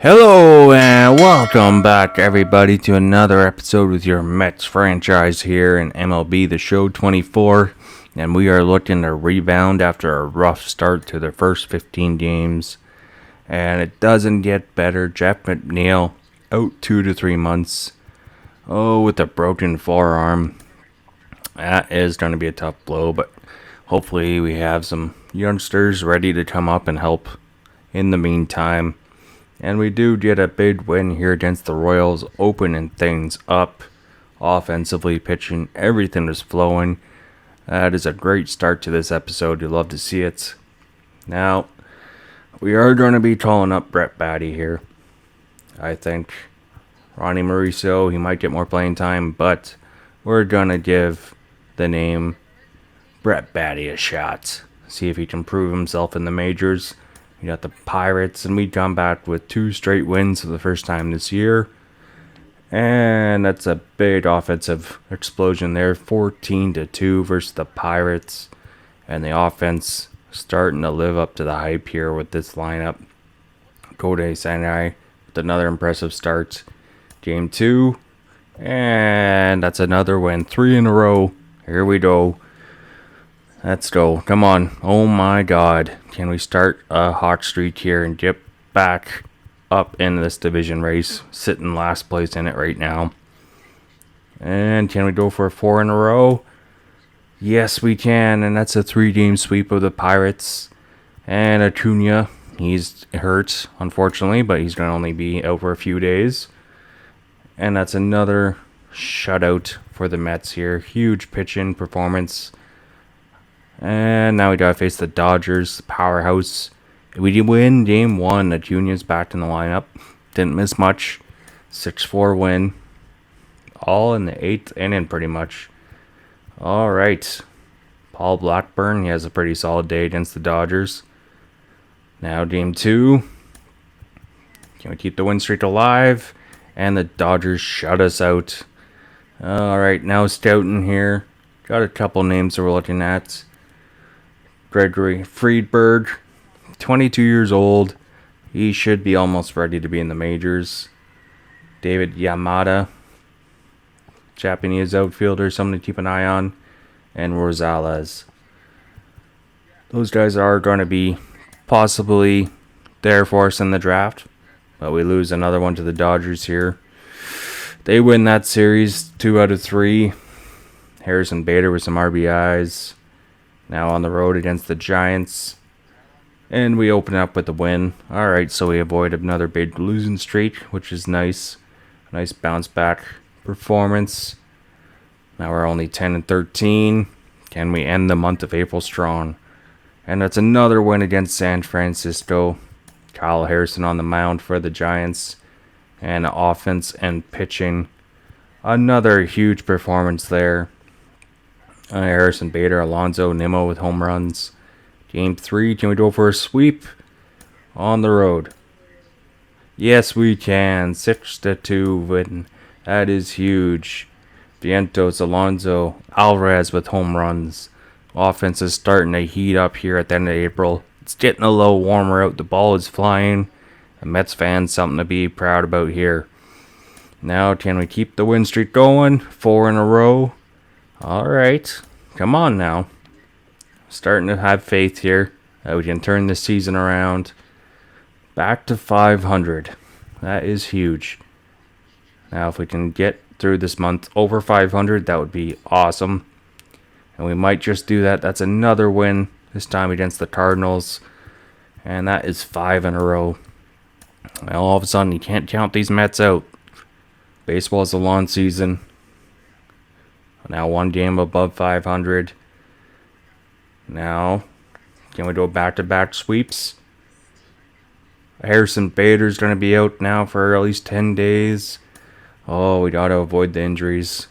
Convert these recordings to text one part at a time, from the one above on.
Hello and welcome back everybody to another episode with your Mets franchise here in MLB The Show 24, and we are looking to rebound after a rough start to their first 15 games, and it doesn't get better. Jeff McNeil out 2 to 3 months, with a broken forearm. That is going to be a tough blow, but hopefully we have some youngsters ready to come up and help in the meantime. And we do get a big win here against the Royals, opening things up. Offensively, pitching, everything is flowing. That is a great start to this episode. You love to see it. Now, we are going to be calling up Brett Baty here. I think Ronnie Mauricio, he might get more playing time, but we're going to give the name Brett Baty a shot. See if he can prove himself in the majors. We got the Pirates, and we come back with 2 straight wins for the first time this year. And that's a big offensive explosion there. 14-2 versus the Pirates. And the offense starting to live up to the hype here with this lineup. Kodai Sengai with another impressive start. Game 2. And that's another win. 3 in a row. Here we go. Let's go. Come on. Oh my God. Can we start a hot streak here and get back up in this division race? Sitting last place in it right now. And can we go for a 4 in a row? Yes, we can. And that's a 3-game sweep of the Pirates. And Acuna, he's hurt, unfortunately, but he's going to only be out for a few days. And that's another shutout for the Mets here. Huge pitching performance. And now we gotta face the Dodgers, the powerhouse. We did win game 1. Acuna's back in the lineup. Didn't miss much. 6-4 win. All in the 8th inning, pretty much. Alright. Paul Blackburn, he has a pretty solid day against the Dodgers. Now game 2. Can we keep the win streak alive? And the Dodgers shut us out. Alright, now Stoughton here. Got a couple names that we're looking at. Gregory Friedberg, 22 years old. He should be almost ready to be in the majors. David Yamada, Japanese outfielder, something to keep an eye on. And Rosales. Those guys are going to be possibly there for us in the draft. But we lose another one to the Dodgers here. They win that series 2 out of 3. Harrison Bader with some RBIs. Now on the road against the Giants. And we open up with a win. Alright, so we avoid another big losing streak, which is nice. Nice bounce back performance. Now we're only 10-13. Can we end the month of April strong? And that's another win against San Francisco. Kyle Harrison on the mound for the Giants. And offense and pitching. Another huge performance there. Harrison Bader, Alonso, Nimmo with home runs. Game 3, can we go for a sweep on the road? Yes, we can. 6-2 win. That is huge. Vientos, Alonso, Alvarez with home runs. Offense is starting to heat up here at the end of April. It's getting a little warmer out. The ball is flying. The Mets fans, something to be proud about here. Now, can we keep the win streak going? 4 in a row. Alright, come on now. Starting to have faith here that we can turn this season around. Back to 500. That is huge. Now if we can get through this month over 500, that would be awesome. And we might just do that. That's another win, this time against the Cardinals. And that is 5 in a row. Well, all of a sudden you can't count these Mets out. Baseball is a long season. Now 1 game above 500. Now, can we do back-to-back sweeps? Harrison Bader's going to be out now for at least 10 days. Oh, we got to avoid the injuries.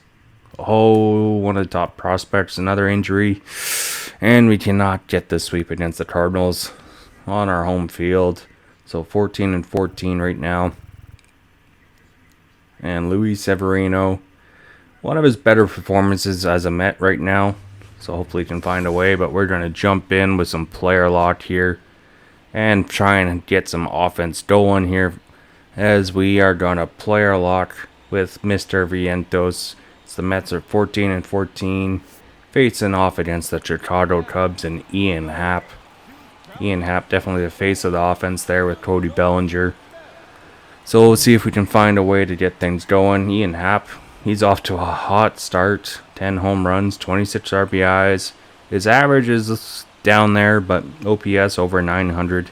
Oh, one of the top prospects, another injury. And we cannot get the sweep against the Cardinals on our home field. So 14-14 right now. And Luis Severino, one of his better performances as a Met right now. So hopefully he can find a way. But we're going to jump in with some player lock here. And try and get some offense going here as we are gonna player lock with Mr. Vientos. The Mets are 14-14, facing off against the Chicago Cubs and Ian Happ. Ian Happ definitely the face of the offense there with Cody Bellinger. So we'll see if we can find a way to get things going. Ian Happ, he's off to a hot start. 10 home runs, 26 RBIs. His average is down there, but OPS over 900.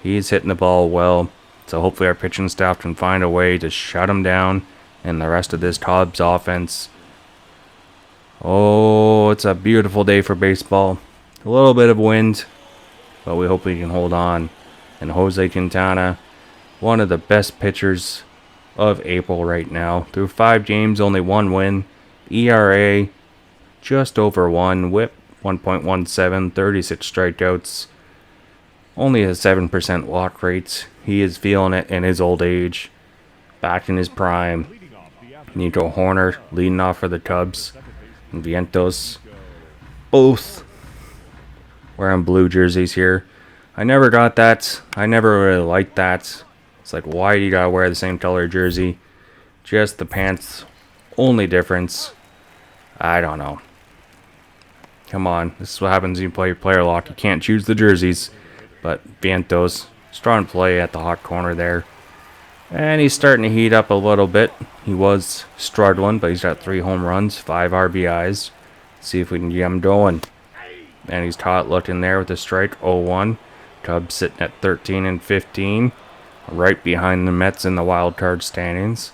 He's hitting the ball well. So hopefully our pitching staff can find a way to shut him down and the rest of this Cubs offense. Oh, it's a beautiful day for baseball. A little bit of wind, but we hope we can hold on. And Jose Quintana, one of the best pitchers of April right now. Through 5 games, only 1 win. ERA, just over 1. WHIP, 1.17, 36 strikeouts. Only a 7% walk rate. He is feeling it in his old age. Back in his prime. Nico Hoerner leading off for the Cubs. And Vientos, both wearing blue jerseys here. I never got that. I never really liked that. It's like, why do you gotta wear the same color jersey? Just the pants. Only difference. I don't know. Come on. This is what happens when you play player lock. You can't choose the jerseys. But Vientos, strong play at the hot corner there. And he's starting to heat up a little bit. He was struggling, but he's got 3 home runs, 5 RBIs. See if we can get him going. And he's caught looking there with a strike, 0-1. Cubs sitting at 13-15. Right behind the Mets in the wild card standings.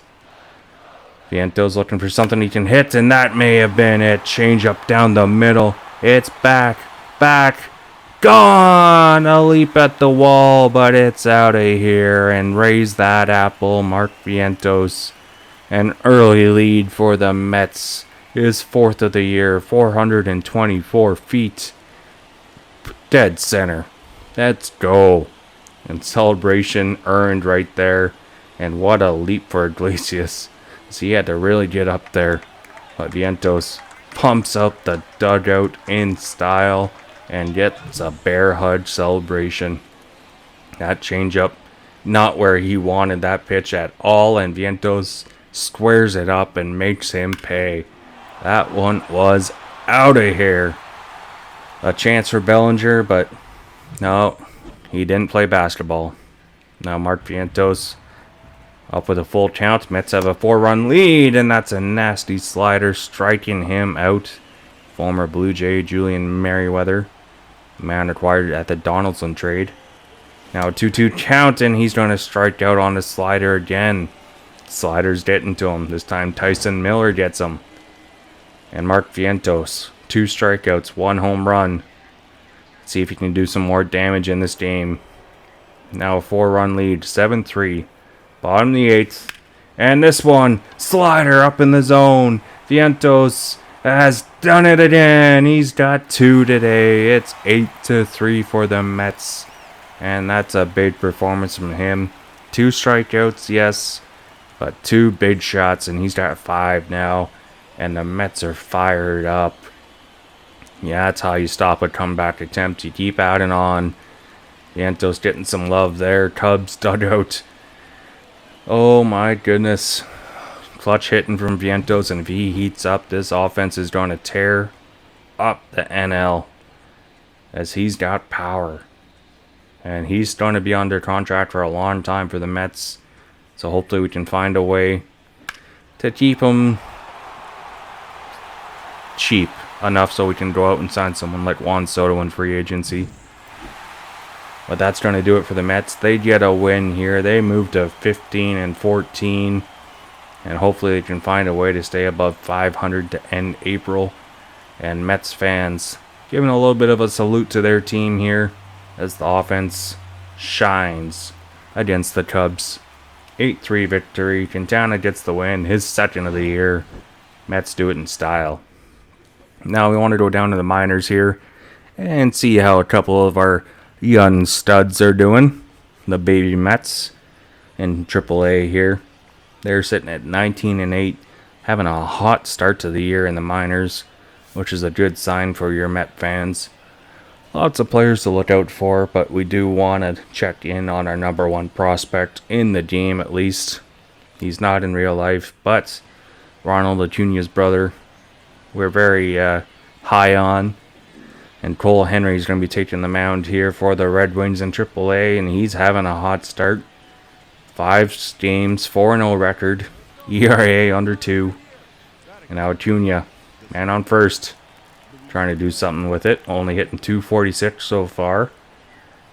Vientos looking for something he can hit, and that may have been it. Change up down the middle. It's back. Gone! A leap at the wall, but it's out of here. And raise that apple, Mark Vientos. An early lead for the Mets. His 4th of the year, 424 feet. Dead center. Let's go. And celebration earned right there. And what a leap for Iglesias. So he had to really get up there. But Vientos pumps up the dugout in style. And gets a bear hug celebration. That changeup, not where he wanted that pitch at all. And Vientos squares it up and makes him pay. That one was out of here. A chance for Bellinger, but no, he didn't play basketball. Now Mark Vientos up with a full count. Mets have a 4-run lead, and that's a nasty slider striking him out. Former Blue Jay Julian Merriweather, man acquired at the Donaldson trade. Now a 2-2 count, and he's going to strike out on the slider again. Slider's getting to him. This time Tyson Miller gets him. And Mark Vientos, 2 strikeouts, 1 home run. Let's see if he can do some more damage in this game. Now a 4-run lead, 7-3. Bottom of the 8th. And this one, slider up in the zone. Vientos has done it again. He's got 2 today. It's 8-3 for the Mets. And that's a big performance from him. 2 strikeouts, yes. But 2 big shots, and he's got 5 now. And the Mets are fired up. Yeah, that's how you stop a comeback attempt. You keep adding on. Vientos getting some love there. Cubs dugout. Oh my goodness. Clutch hitting from Vientos, and if he heats up, this offense is going to tear up the NL. As he's got power. And he's going to be under contract for a long time for the Mets. So hopefully we can find a way to keep him cheap enough so we can go out and sign someone like Juan Soto in free agency. But that's going to do it for the Mets. They get a win here. They move to 15-14. And hopefully they can find a way to stay above 500 to end April. And Mets fans giving a little bit of a salute to their team here as the offense shines against the Cubs. 8-3 victory. Quintana gets the win, his 2nd of the year. Mets do it in style. Now we want to go down to the minors here and see how a couple of our young studs are doing. The baby Mets in AAA here. They're sitting at 19-8, having a hot start to the year in the minors, which is a good sign for your Met fans. Lots of players to look out for, but we do want to check in on our number one prospect in the game at least. He's not in real life, but Ronald Acuna's brother, we're very high on. And Cole Henry's going to be taking the mound here for the Red Wings in AAA, and he's having a hot start. 5 games, 4-0 record, ERA under 2. And now Acuna, man on first, trying to do something with it, only hitting .246 so far.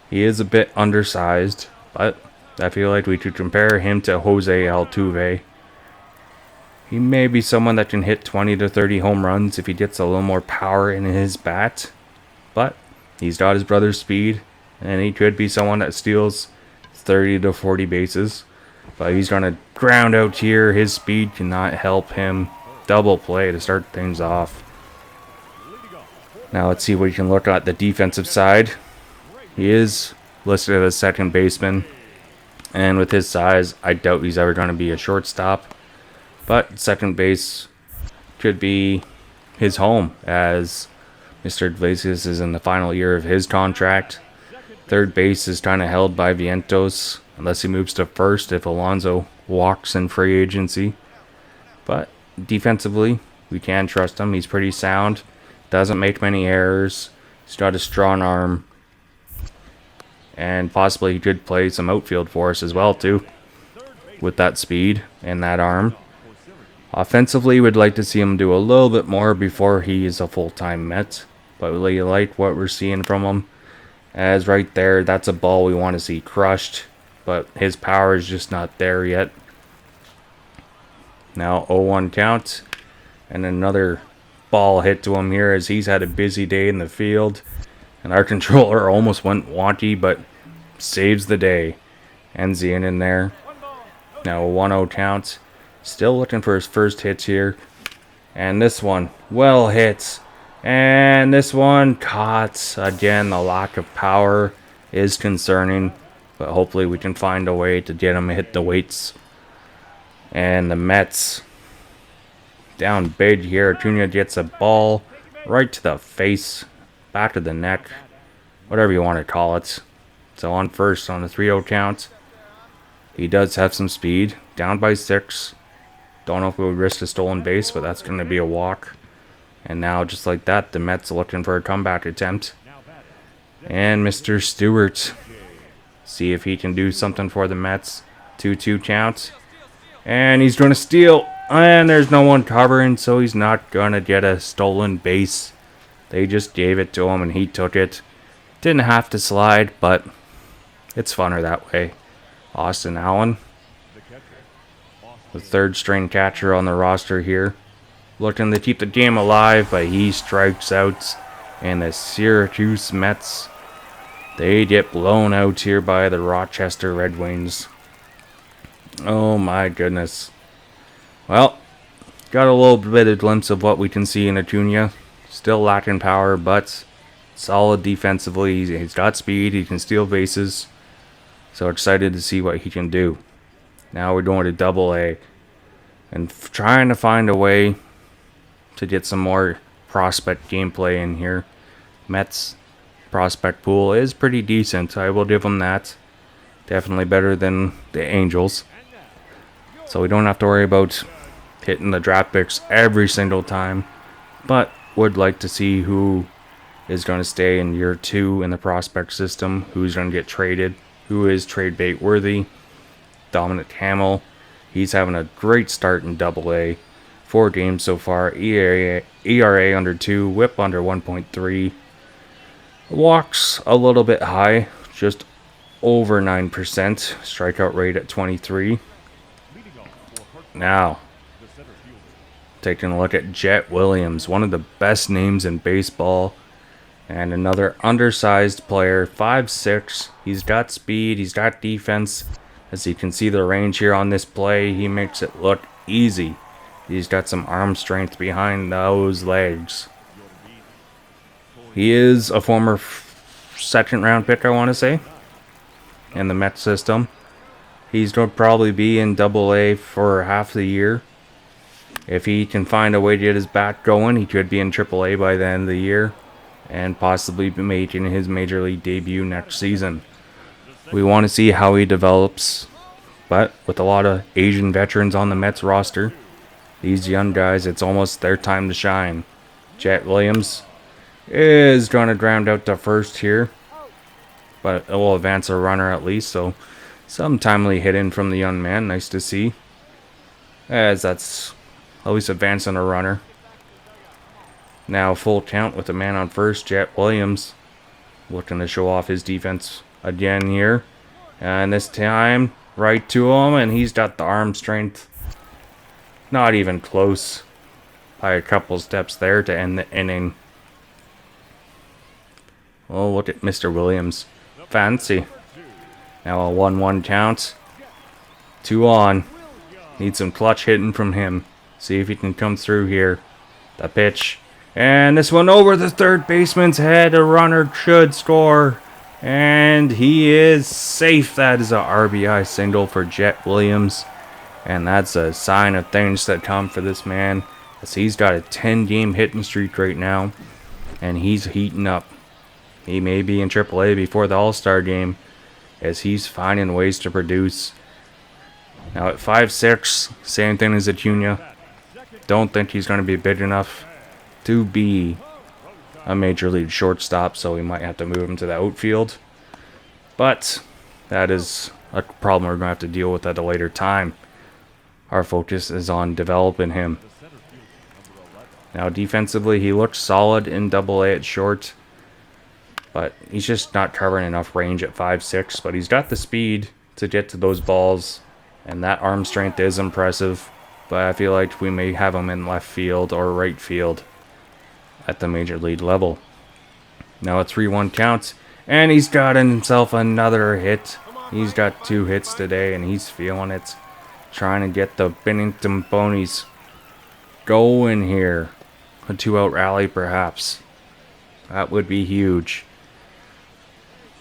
He is a bit undersized, but I feel like we could compare him to Jose Altuve. He may be someone that can hit 20 to 30 home runs if he gets a little more power in his bat. But he's got his brother's speed, and he could be someone that steals 30 to 40 bases. But he's going to ground out here. His speed cannot help him. Double play to start things off. Now let's see what we can look at the defensive side. He is listed as a second baseman. And with his size, I doubt he's ever going to be a shortstop. But second base could be his home, as Mr. Iglesias is in the final year of his contract. Third base is kind of held by Vientos, unless he moves to first if Alonso walks in free agency. But defensively, we can trust him. He's pretty sound. Doesn't make many errors. He's got a strong arm. And possibly he could play some outfield for us as well, too, with that speed and that arm. Offensively, we'd like to see him do a little bit more before he is a full-time Met. But we like what we're seeing from him. As right there, that's a ball we want to see crushed. But his power is just not there yet. Now 0-1 count. And another ball hit to him here as he's had a busy day in the field. And our controller almost went wonky, but saves the day. Ends the in there. Now 1-0 count. Still looking for his first hits here. And this one, well hit. And this one caught. Again, the lack of power is concerning. But hopefully we can find a way to get him to hit the weights. And the Mets down big here. Acuna gets a ball right to the face. Back of the neck. Whatever you want to call it. So on first on the 3-0 count. He does have some speed. Down by 6. Don't know if we would risk a stolen base, but that's going to be a walk. And now, just like that, the Mets are looking for a comeback attempt. And Mr. Stewart. See if he can do something for the Mets. 2-2 count. And he's going to steal. And there's no one covering, so he's not going to get a stolen base. They just gave it to him, and he took it. Didn't have to slide, but it's funner that way. Austin Allen, the third string catcher on the roster here, looking to keep the game alive, but he strikes out. And the Syracuse Mets, they get blown out here by the Rochester Red Wings. Oh my goodness. Well, got a little bit of glimpse of what we can see in Acuna. Still lacking power, but solid defensively. He's got speed, he can steal bases. So excited to see what he can do. Now we're going to Double-A and trying to find a way to get some more prospect gameplay in here. Mets prospect pool is pretty decent. I will give them that. Definitely better than the Angels. So we don't have to worry about hitting the draft picks every single time. But would like to see who is going to stay in year 2 in the prospect system. Who's going to get traded. Who is trade bait worthy. Dominic Hamill, he's having a great start in Double-A. 4 games so far. ERA under 2. Whip under 1.3. Walks a little bit high. Just over 9%. Strikeout rate at 23. Now, taking a look at Jet Williams. One of the best names in baseball. And another undersized player, 5'6". He's got speed, he's got defense. As you can see the range here on this play, he makes it look easy. He's got some arm strength behind those legs. He is a former second round pick, I want to say, in the Mets system. He's going to probably be in Double-A for half the year. If he can find a way to get his bat going, he could be in Triple-A by the end of the year. and possibly be making his major league debut next season. We want to see how he develops, but with a lot of Asian veterans on the Mets roster, these young guys, it's almost their time to shine. Jet Williams is going to ground out to first here, but it will advance a runner at least, so some timely hitting from the young man. Nice to see, as that's at least advancing a runner. Now full count with a man on first. Jet Williams looking to show off his defense again here, and this time right to him, and he's got the arm strength. Not even close by a couple steps there to end the inning. Oh, look at Mr. Williams. Fancy. Now a 1-1 count. 2 on. Need some clutch hitting from him. See if he can come through here. The pitch. And this one over the third baseman's head. A runner should score. And he is safe. That is a RBI single for Jet Williams. And that's a sign of things that come for this man, as he's got a 10-game hitting streak right now, and he's heating up. He may be in AAA before the All-Star game, as he's finding ways to produce. Now at 5'6", same thing as Acuna. Don't think he's going to be big enough to be a major league shortstop, so we might have to move him to the outfield. But that is a problem we're going to have to deal with at a later time. Our focus is on developing him. Now defensively, he looks solid in AA at short, but he's just not covering enough range at 5'6", but he's got the speed to get to those balls, and that arm strength is impressive, but I feel like we may have him in left field or right field at the major league level. Now a 3-1 count, and he's got himself another hit. He's got 2 hits today, and he's feeling it. Trying to get the Bennington Ponies going here. A 2-out rally, perhaps. That would be huge.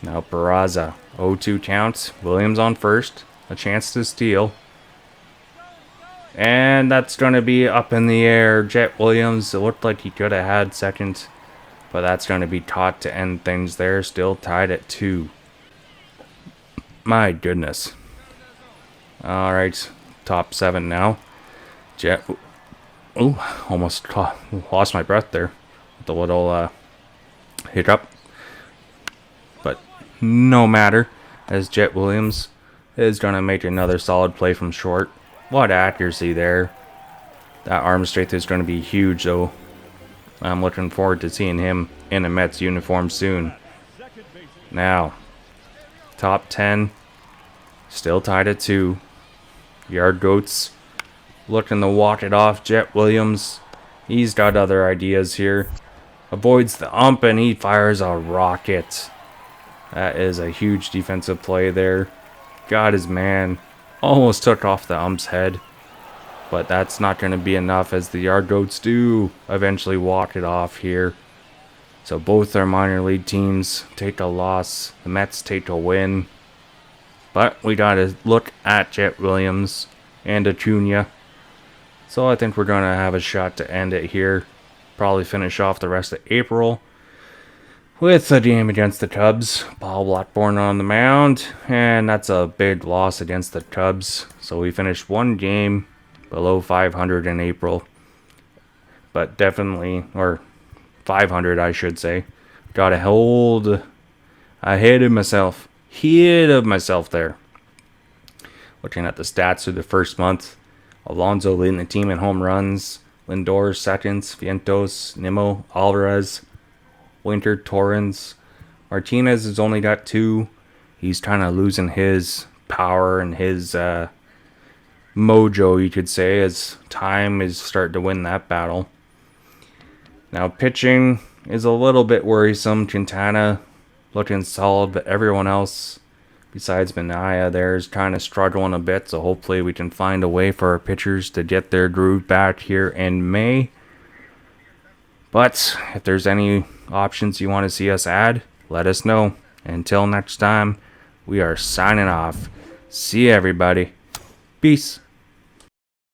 Now Peraza, 0-2 count. Williams on first. A chance to steal. And that's going to be up in the air. Jet Williams, it looked like he could have had second, but that's going to be caught to end things there. Still tied at 2. My goodness. Alright. Top 7 now. Jet. Oh, almost lost my breath there with a little hiccup. But no matter, as Jet Williams is going to make another solid play from short. What accuracy there. That arm strength is going to be huge, though. I'm looking forward to seeing him in a Mets uniform soon. Now, top 10. Still tied at 2. Yard Goats looking to walk it off. Jet Williams, he's got other ideas here. Avoids the ump, and he fires a rocket. That is a huge defensive play there. Got his man. Almost took off the ump's head. But that's not going to be enough, as the Yard Goats do eventually walk it off here. So both our minor league teams take a loss. The Mets take a win. But we got to look at Jet Williams and Acuna. So I think we're going to have a shot to end it here. Probably finish off the rest of April with a game against the Cubs. Paul Blackburn on the mound. And that's a big loss against the Cubs. So we finished 1 game below 500 in April. But definitely, or 500 I should say. Got to hold ahead of myself. Hit of myself there. Looking at the stats through the first month, Alonso leading the team in home runs, Lindor seconds, Vientos, Nimmo, Alvarez, Winter, Torrens. Martinez has only got 2. He's kind of losing his power and his mojo, you could say, as time is starting to win that battle. Now pitching is a little bit worrisome. Quintana looking solid, but everyone else besides Minaya there is kind of struggling a bit, so hopefully we can find a way for our pitchers to get their groove back here in May. But if there's any options you want to see us add, let us know. Until next time, we are signing off. See you, everybody. Peace.